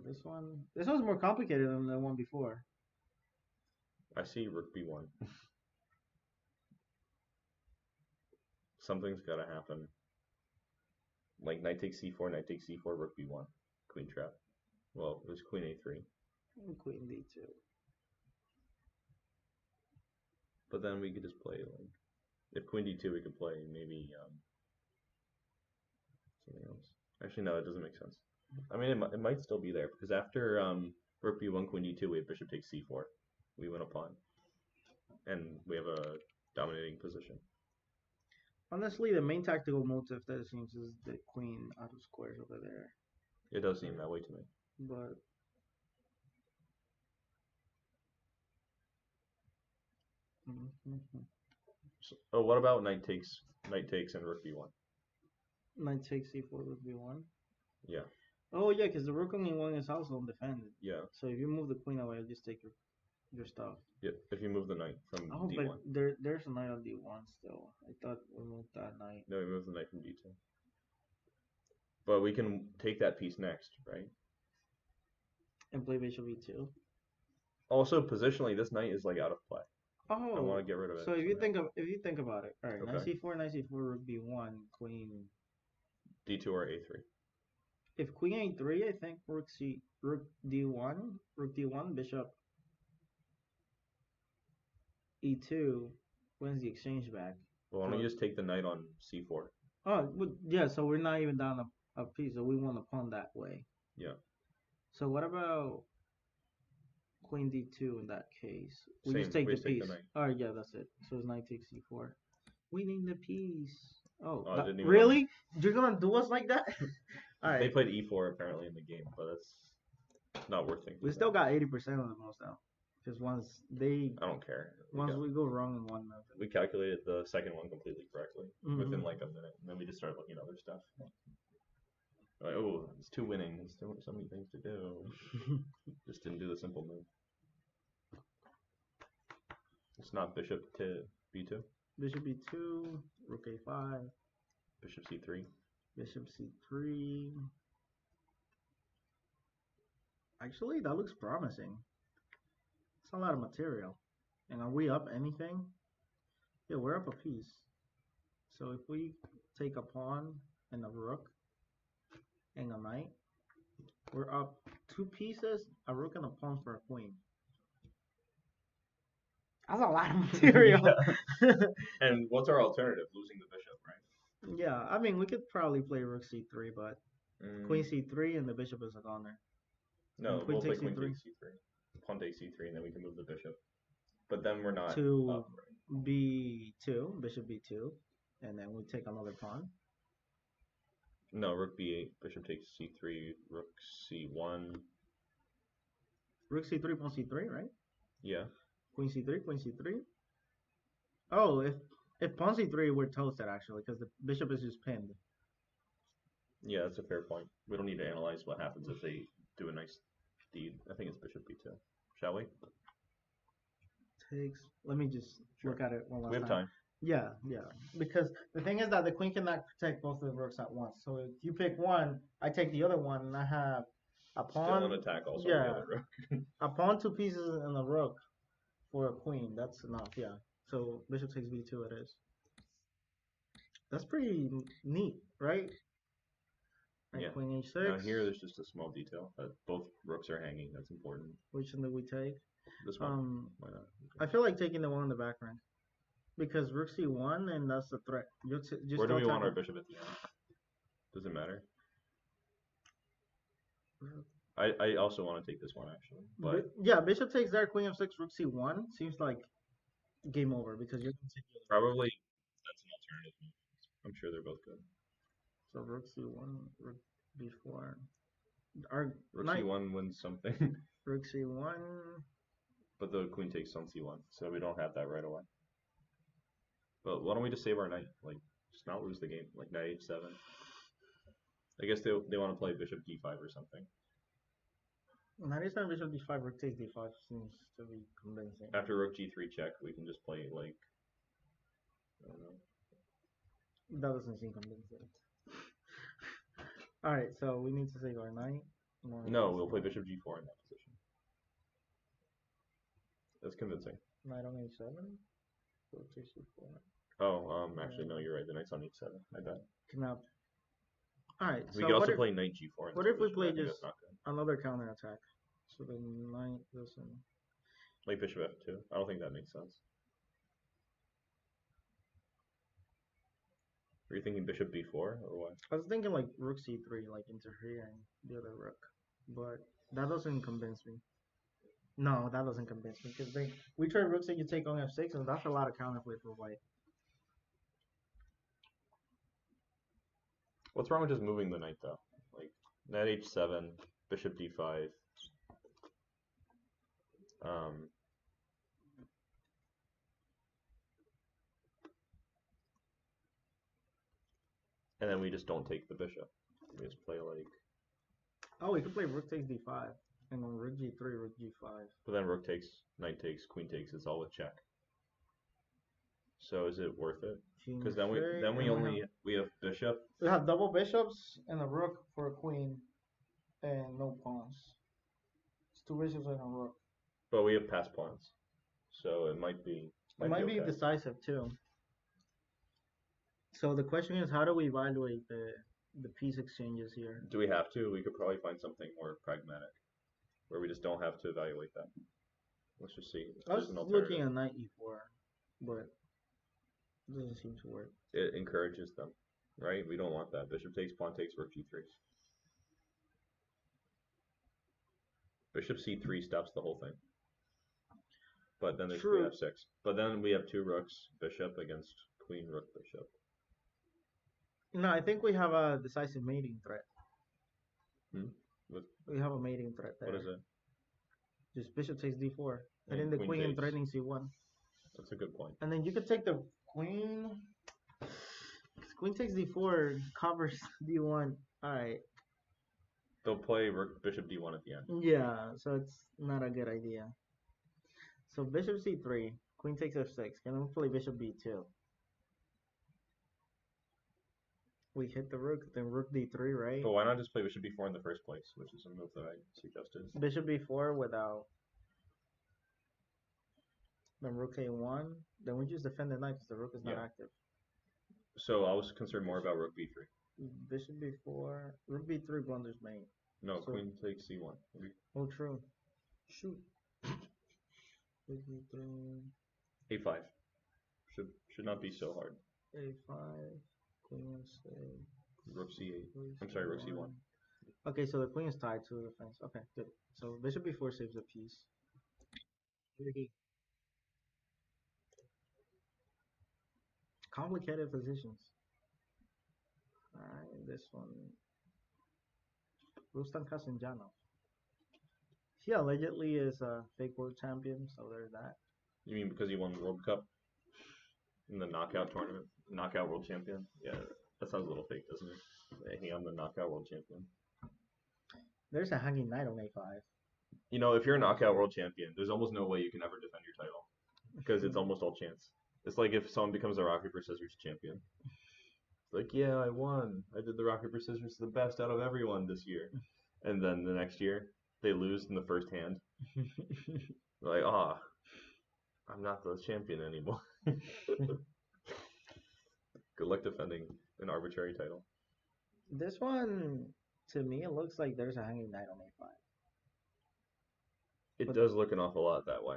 This one's more complicated than the one before. I see rook b1. Something's gotta happen. Like knight takes c4, knight takes c4, rook b1, queen trap. Well, it was queen a3. Queen d2. But then we could just play like, if queen d2, we could play maybe something else. Actually, no, it doesn't make sense. I mean, it might still be there because after rook b1, queen d2, we have bishop takes c4. We win a pawn, and we have a dominating position. Honestly, the main tactical motive that it seems is the queen out of squares over there. It does seem that way to me. But So, what about knight takes, and rook b1? knight takes c4 rook b1. Yeah. Oh yeah, because the rook on e1 is also undefended. Yeah. So if you move the queen away, just take your stuff. Yeah. If you move the knight from oh, d1. But there's a knight on d1 still. I thought we moved that knight. No, we move the knight from d2. But we can take that piece next, right? And play bishop e2. Also, positionally, this knight is like out of play. Oh, I want to get rid of it. So if you think about it, all right, Okay. knight c4, rook b1, queen d2 or a3. If queen a3, I think rook d1, bishop e2 wins the exchange back. Well, why don't you just take the knight on c4? Oh, yeah, so we're not even down a piece, so we want a pawn that way. Yeah. So what about queen d2 in that case? We Same, just take we the just take piece. the knight. All right, yeah, that's it. So it's knight takes c4. Winning the piece. Oh, I didn't even really? You're gonna do us like that? All right. They played e4 apparently in the game, but that's not worth thinking We still got 80% of the most now. Because once they. I don't care. We go wrong in one method. We calculated the second one completely correctly within like a minute, and then we just started looking at other stuff. Like, oh, it's two winning. There's so many things to do. Just didn't do the simple move. It's not bishop to b2. Bishop b2, rook a5. Bishop c3. Bishop c3. Actually, that looks promising. It's a lot of material. And are we up anything? Yeah, we're up a piece. So if we take a pawn and a rook and a knight, we're up two pieces, a rook and a pawn for a queen. That's a lot of material. And what's our alternative? Losing the bishop, right? Yeah, I mean, we could probably play rook c3, but queen c3 and the bishop is a goner. No, we'll play queen takes c3. Pawn takes c3, and then we can move the bishop. But then we're not to up, right? b2, bishop b2, and then we take another pawn. No, rook b8, bishop takes c3, rook c1. Rook c3, pawn c3, right? Yeah. Queen c3, queen c3. Oh, if pawn c3, we're toasted actually, because the bishop is just pinned. Yeah, that's a fair point. We don't need to analyze what happens if they do a nice deed. I think it's bishop b2. Shall we? Takes. Let me just look at it one last time. We have time. Yeah. Because the thing is that the queen cannot protect both of the rooks at once. So if you pick one, I take the other one, and I have a pawn. Still an attack also. Yeah. On the other rook. A pawn, two pieces, and a rook for a queen. That's enough. Yeah. So bishop takes b2. It is. That's pretty neat, right? And yeah. Queen h6. Now here, there's just a small detail that both rooks are hanging. That's important. Which one do we take? This one. Why not? Okay. I feel like taking the one in the back rank. Because rook c1, and that's the threat. Where do we want our bishop at the end? Does it matter? I also want to take this one actually. But yeah, bishop takes there, queen f6, rook c1 seems like game over because you're going to take the other. Probably that's an alternative move. I'm sure they're both good. So rook c1, rook b4. Rook c1 wins something. Rook c1. But the queen takes on c1, so we don't have that right away. But why don't we just save our knight? Like, just not lose the game. Like knight h7. I guess they want to play bishop d5 or something. Knight h7, bishop d5, rook takes d5 seems to be convincing. After rook g3 check, we can just play like, I don't know. That doesn't seem convincing. Alright, so we need to save our knight. No, we'll play bishop g4 in that position. That's convincing. Knight on a7. Rook takes c4. Oh, actually, no, you're right. The knight's on e7. I bet. Now, all right. We So could also what play knight g4. what if we play just just another counter attack? So the knight doesn't. Like bishop f2. I don't think that makes sense. Are you thinking bishop b4 or what? I was thinking like rook c3, like interfering the other rook, but that doesn't convince me. No, that doesn't convince me because we try rooks and you take on f6, and that's a lot of counterplay for white. What's wrong with just moving the knight though? Like knight h7, bishop d5. And then we just don't take the bishop. We just play like. Oh, we could play rook takes d5, and then rook g3, rook g5. But then rook takes, knight takes, queen takes. It's all with check. So is it worth it? Because then we have bishop. We have double bishops and a rook for a queen, and no pawns. It's two bishops and a rook. But we have passed pawns, so it might be. It might be decisive too. So the question is, how do we evaluate the piece exchanges here? Do we have to? We could probably find something more pragmatic, where we just don't have to evaluate that. Let's just see. I was looking at knight e4, but it doesn't seem to work. It encourages them, right? We don't want that. Bishop takes, pawn takes, rook g3. Bishop c3 stops the whole thing. But then there's queen f6. But then we have two rooks, bishop against queen, rook, bishop. No, I think we have a decisive mating threat. What? We have a mating threat there. What is it? Just bishop takes d4, and then the queen and threatening c1. That's a good point. And then you could take the queen. Queen takes d4, covers d1. All right. They'll play rook, bishop d1 at the end. Yeah, so it's not a good idea. So bishop c3, queen takes f6. Can we play bishop b2? We hit the rook, then rook d3, right? But why not just play bishop b4 in the first place, which is a move that I suggested. Bishop b4 without. Then rook a1. Then we just defend the knight because the rook is not active. So I was concerned more about rook b3. Bishop b4. Rook b3 blunders mate. No, so, queen takes c1. Oh, true. Shoot. Rook b3. a5. Should not be so hard. a5. Queen c. Rook c8. I'm sorry, rook c1. Okay, so the queen is tied to the defense. Okay, good. So bishop b4 saves a piece. Complicated positions. Alright, this one. Rustam Kasanjanov. He allegedly is a fake world champion, so there's that. You mean because he won the World Cup in the knockout tournament? Knockout world champion? Yeah, that sounds a little fake, doesn't it? Hey, I'm the knockout world champion. There's a hanging knight on a5. You know, if you're a knockout world champion, there's almost no way you can ever defend your title because it's almost all chance. It's like if someone becomes a rock paper scissors champion. It's like, yeah, I won. I did the rock paper scissors the best out of everyone this year, and then the next year they lose in the first hand. They're like, I'm not the champion anymore. Good luck defending an arbitrary title. This one, to me, it looks like there's a hanging knight on a5. It does look an awful lot that way.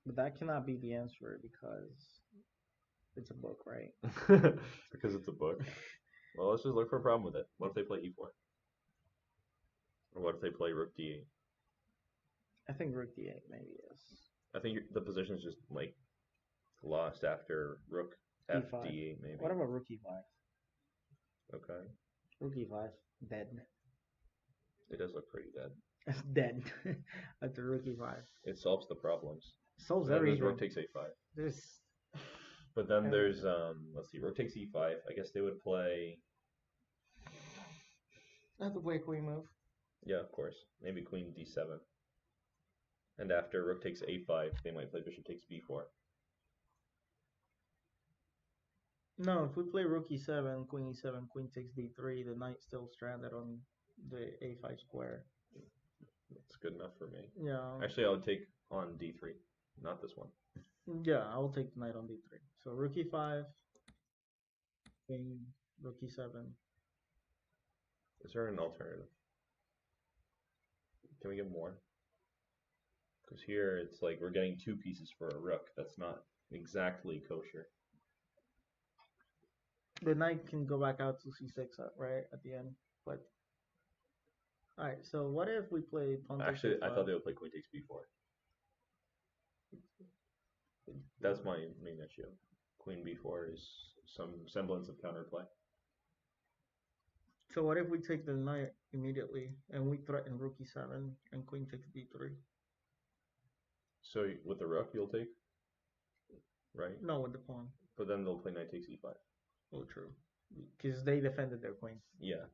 But that cannot be the answer because it's a book, right? Because it's a book. Well, let's just look for a problem with it. What if they play e4? Or what if they play rook d8? I think rook d8 maybe is. I think the position's just like lost after rook f d8 maybe. What about rook e5? Okay. Rook e5, dead. It does look pretty dead. It's dead after rook e5. It solves the problems. Solves everything. Rook takes a5. But then there's let's see, rook takes e5. I guess they would play. That's the way queen move. Yeah, of course. Maybe queen d7. And after rook takes a5, they might play bishop takes b4. No, if we play rook e7, queen e7, queen takes d3, the knight's still stranded on the a5 square. That's good enough for me. Yeah. Actually, I would take on d3, not this one. Yeah, I will take knight on d3. So rook e5, queen, rook e7. Is there an alternative? Can we get more? Because here it's like we're getting 2 pieces for a rook. That's not exactly kosher. The knight can go back out to c6, right, at the end. But alright, so what if we play pawn takes Actually, I a5? thought they would play queen takes b4. That's my main issue. Queen b4 is some semblance of counterplay. So what if we take the knight immediately and we threaten rook e7 and queen takes b3? So with the rook, you'll take, right? No, with the pawn. But then they'll play knight takes e5. Oh, true. Because they defended their queen. Yeah.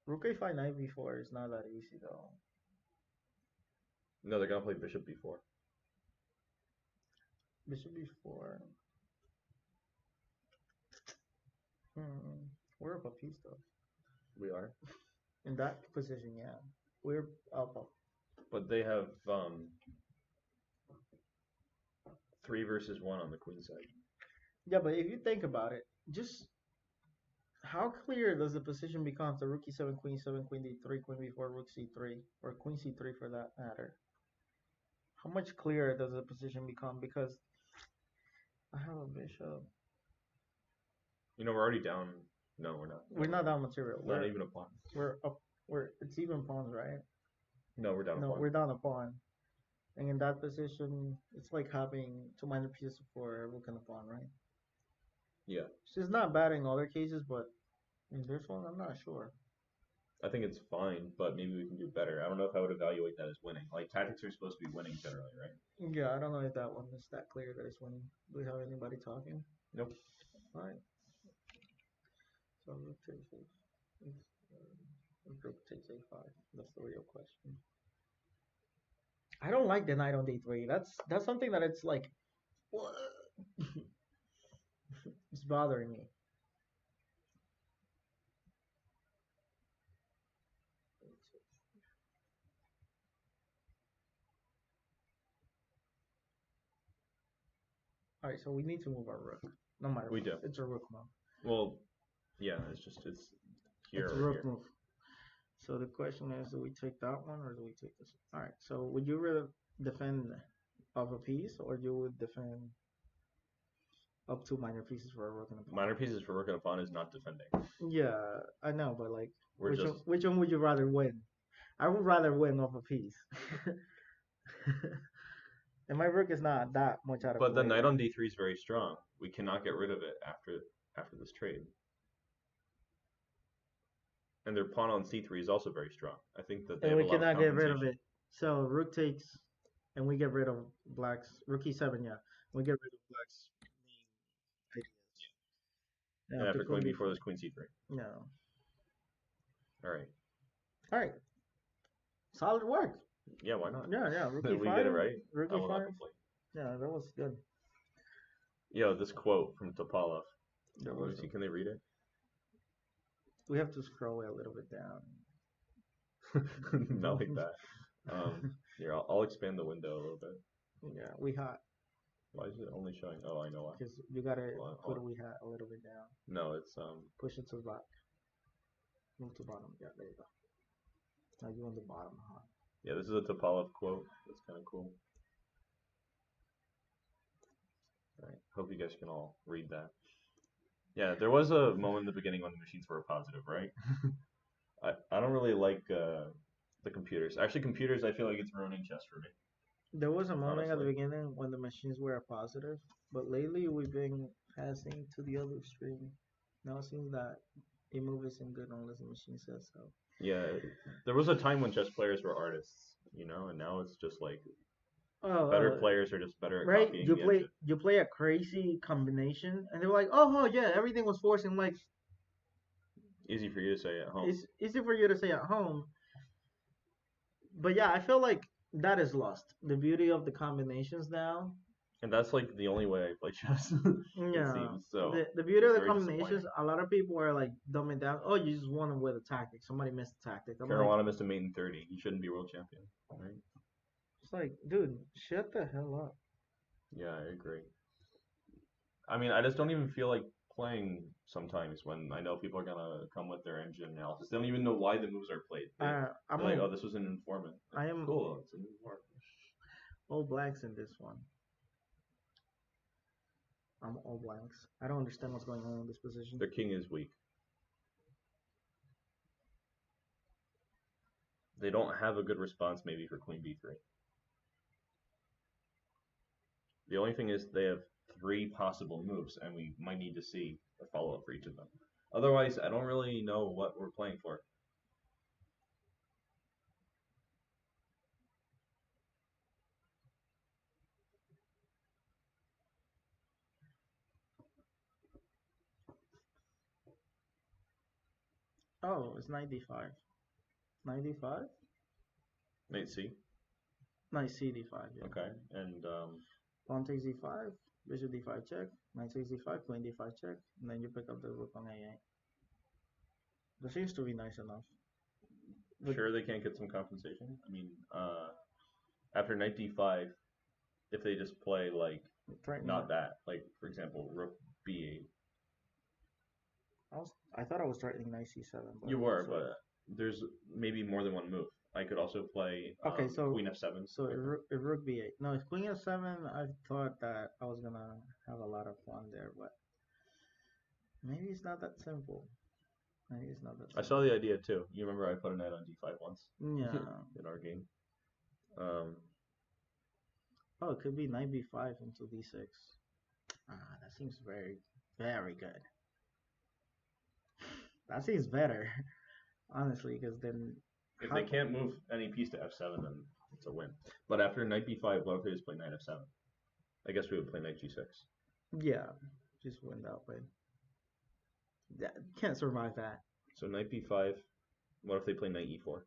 Rook a5, knight b4 is not that easy though. No, they're gonna play bishop b4. Bishop b4. We're up a piece though. We are. In that position, yeah. We're up. But they have 3 versus 1 on the queen side. Yeah, but if you think about it, just how clear does the position become after rook e7, queen e7, queen d3, queen b4, rook c3, or queen c3 for that matter? How much clearer does the position become? Because I have a bishop. You know, we're already down. No, we're not. We're not down material. Not even a pawn. We're up. It's even pawns, right? No, we're down a pawn. No, we're down a pawn. And in that position, it's like having 2 minor pieces for a rook and a pawn, right? Yeah. It's not bad in other cases, but in this one, I'm not sure. I think it's fine, but maybe we can do better. I don't know if I would evaluate that as winning. Like, tactics are supposed to be winning generally, right? Yeah, I don't know if that one is that clear that it's winning. Do we have anybody talking? Nope. Alright. So rook takes rook takes a5. That's the real question. I don't like the knight on d3. That's something that it's like, what? It's bothering me. Alright, so we need to move our rook. No matter We what. do. It's a rook move. Well, yeah, it's here It's a or rook here. move. So the question is, do we take that one or do we take this? Alright, so would you rather defend off a piece or you would defend up 2 minor pieces for a rook and a pawn? Minor pieces for rook and a pawn is not defending. Yeah, I know, but like, We're which one would you rather win? I would rather win off a piece. And my rook is not that much out of But play. the knight on d3 is very strong. We cannot get rid of it after this trade. And their pawn on c3 is also very strong. I think that they and have we a lot cannot of get rid of it. So rook takes, and we get rid of black's rook e7. Yeah, we get rid of black's main ideas. And after queen b4, there's queen c3. No. All right. All right. Solid work. Yeah, why not? Yeah. Rook Did e5. we get it right? Rook I will not e5. complain. Yeah, that was good. Yo, this quote from Topalov. Luís, can they read it? We have to scroll a little bit down. Not like that. Here, I'll expand the window a little bit. Yeah, we hot. Why is it only showing? Oh, I know why. Because you gotta put we hat a little bit down. No, it's Push it to the back. Move to bottom. Yeah, there you go. Now you on the bottom, huh? Yeah, this is a Topalov quote. That's kind of cool. All right. Hope you guys can all read that. Yeah, there was a moment in the beginning when the machines were positive, right? I don't really like the computers. Actually, computers, I feel like it's ruining chess for me. There was a moment at the Honestly. beginning when the machines were a positive, but lately we've been passing to the other extreme. Now it seems that a move isn't good unless the machine says so. Yeah, there was a time when chess players were artists, you know, and now it's just like better players are just better at right? copying You play a crazy combination, and they're like, oh yeah, everything was forced, and like easy for you to say at home. it's easy for you to say at home. But yeah, I feel like that is lost. The beauty of the combinations now And that's like the only way I play chess. It Yeah. seems so. The beauty of the Very combinations, disappointing. a lot of people are like dumbing down. Oh, you just won with a tactic. Somebody missed a tactic. I'm like, Caruana missed a mate in 30. He shouldn't be world champion, right? it's like, dude, shut the hell up. Yeah, I agree. I mean, I just don't even feel like playing sometimes when I know people are gonna come with their engine analysis. They don't even know why the moves are played. I'm They're like, on. oh, this was an informant. Like, I am cool, it's an informant. all blanks in this one. I'm all blanks. I don't understand what's going on in this position. Their king is weak. They don't have a good response maybe for queen b3. The only thing is they have 3 possible moves, and we might need to see a follow-up for each of them. Otherwise, I don't really know what we're playing for. Oh, it's 95. 95? Knight c. Nice C d5. Yeah. Okay, and Pawn takes d5. Bishop d5 check. Knight takes d5. Queen d5 check. And then you pick up the rook on a8. That seems to be nice enough. But sure they can't get some compensation. I mean, after knight d5, if they just play like not that, like for example, rook b8. I thought I was threatening knight c7. But You were, but there's maybe more than one move. I could also play okay, so queen f7. So if rook b8. No, if queen f7, I thought that I was gonna have a lot of fun there, but maybe it's not that simple. Maybe it's not that simple. I saw the idea too. You remember I put a knight on d5 once? Yeah. In our game. Oh, it could be knight b5 into d6. Ah, that seems very, very good. That seems better, honestly, because then if they can't move any piece to f7, then it's a win. But after knight b5, what if they just play knight f7? I guess we would play knight g6. Yeah, just win that way. That can't survive that. So knight b5. What if they play knight e4?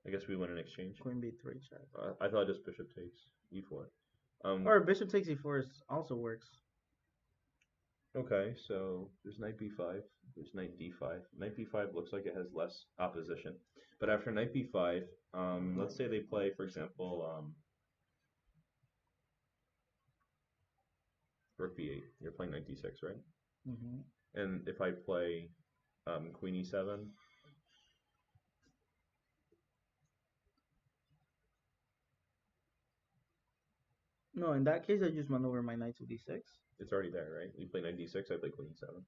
I guess we win in exchange. Queen b3 check. I thought just bishop takes e4. Or bishop takes e4 also works. Okay, so there's knight b5, there's knight d5. Knight b5 looks like it has less opposition. But after knight b5, let's say they play, for example, rook b8. You're playing knight d6, right? Mm-hmm. And if I play queen e7, no, in that case, I just maneuver my knight to d6. it's already there, right? You play knight d6, I play queen e7.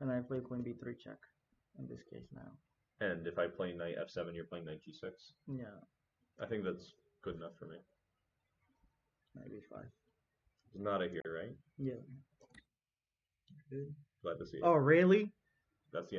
And I play queen b3 check in this case now. And if I play knight f7, you're playing knight g6. Yeah. I think that's good enough for me. Knight b5. Nada here, right? Yeah. Good. Glad to see it. Oh, really? That's the